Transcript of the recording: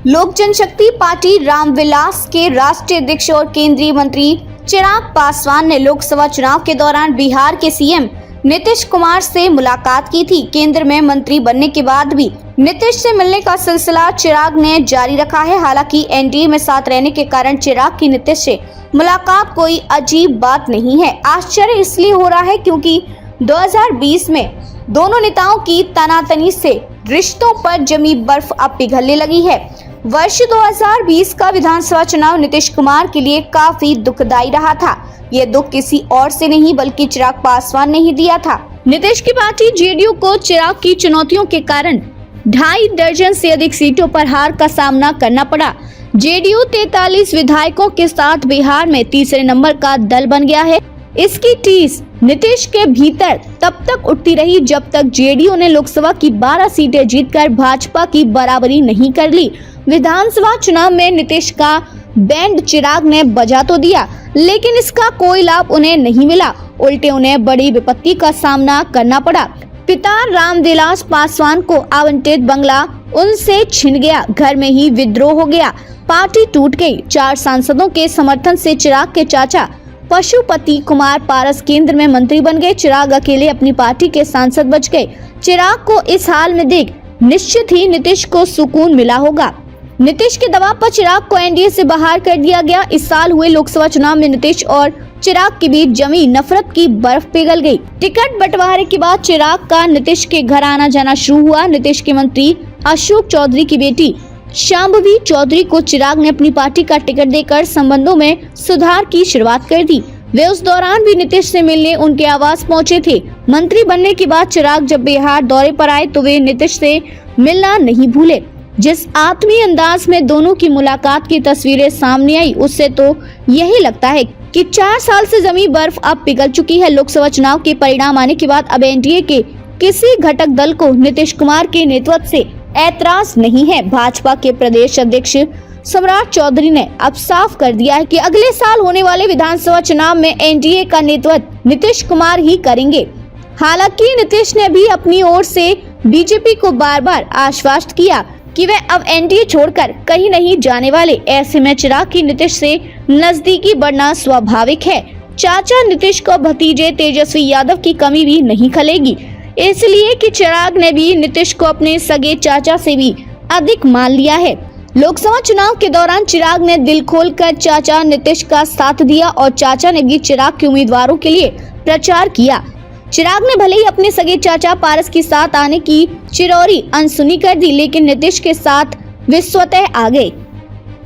लोक जनशक्ति पार्टी रामविलास के राष्ट्रीय अध्यक्ष और केंद्रीय मंत्री चिराग पासवान ने लोकसभा चुनाव के दौरान बिहार के सीएम नीतीश कुमार से मुलाकात की थी। केंद्र में मंत्री बनने के बाद भी नीतीश से मिलने का सिलसिला चिराग ने जारी रखा है। हालांकि एनडीए में साथ रहने के कारण चिराग की नीतीश से मुलाकात कोई अजीब बात नहीं है। आश्चर्य इसलिए हो रहा है क्योंकि 2020 में दोनों नेताओं की तनातनी से रिश्तों पर जमी बर्फ अब पिघलने लगी है। वर्ष 2020 का विधानसभा चुनाव नीतीश कुमार के लिए काफी दुखदायी रहा था। ये दुख किसी और से नहीं बल्कि चिराग पासवान ने ही दिया था। नीतीश की पार्टी जेडीयू को चिराग की चुनौतियों के कारण 2.5 दर्जन से अधिक सीटों पर हार का सामना करना पड़ा। जेडीयू 43 विधायकों के साथ बिहार में तीसरे नंबर का दल बन गया है। इसकी टीस नीतीश के भीतर तब तक उठती रही जब तक जेडीयू ने लोकसभा की 12 सीटें जीतकर भाजपा की बराबरी नहीं कर ली। विधानसभा चुनाव में नीतीश का बैंड चिराग ने बजा तो दिया, लेकिन इसका कोई लाभ उन्हें नहीं मिला। उल्टे उन्हें बड़ी विपत्ति का सामना करना पड़ा। पिता रामविलास पासवान को आवंटित बंगला उनसे छिन गया, घर में ही विद्रोह हो गया, पार्टी टूट गई। 4 सांसदों के समर्थन से चिराग के चाचा पशुपति कुमार पारस केंद्र में मंत्री बन गए। चिराग अकेले अपनी पार्टी के सांसद बच गए। चिराग को इस हाल में देख निश्चित ही नीतीश को सुकून मिला होगा। नीतीश के दबाव पर चिराग को एनडीए से बाहर कर दिया गया। इस साल हुए लोकसभा चुनाव में नीतीश और चिराग के बीच जमी नफरत की बर्फ पिघल गई। टिकट बंटवारे के बाद चिराग का नीतीश के घर आना जाना शुरू हुआ। नीतीश के मंत्री अशोक चौधरी की बेटी शांभवी चौधरी को चिराग ने अपनी पार्टी का टिकट देकर संबंधों में सुधार की शुरुआत कर दी। वे उस दौरान भी नीतीश से मिलने उनके आवास पहुंचे थे। मंत्री बनने के बाद चिराग जब बिहार दौरे पर आए तो वे नीतीश से मिलना नहीं भूले। जिस आत्मीय अंदाज में दोनों की मुलाकात की तस्वीरें सामने आई, उससे तो यही लगता है कि 4 साल से जमी बर्फ अब पिघल चुकी है। लोकसभा चुनाव के परिणाम आने के बाद अब एनडीए के किसी घटक दल को नीतीश कुमार के नेतृत्व से ऐतराज नहीं है। भाजपा के प्रदेश अध्यक्ष सम्राट चौधरी ने अब साफ कर दिया है कि अगले साल होने वाले विधानसभा चुनाव में एनडीए का नेतृत्व नीतीश कुमार ही करेंगे। हालांकि नीतीश ने भी अपनी ओर से बीजेपी को बार बार आश्वस्त किया कि वे अब एनडीए छोड़कर कहीं नहीं जाने वाले। ऐसे में चिराग की नीतीश से नजदीकी बढ़ना स्वाभाविक है। चाचा नीतीश को भतीजे तेजस्वी यादव की कमी भी नहीं खलेगी, इसलिए कि चिराग ने भी नीतीश को अपने सगे चाचा से भी अधिक मान लिया है। लोकसभा चुनाव के दौरान चिराग ने दिल खोलकर चाचा नीतीश का साथ दिया और चाचा ने भी चिराग के उम्मीदवारों के लिए प्रचार किया। चिराग ने भले ही अपने सगे चाचा पारस के साथ आने की चिरौरी अनसुनी कर दी, लेकिन नीतीश के साथ वे स्वतः आ गए।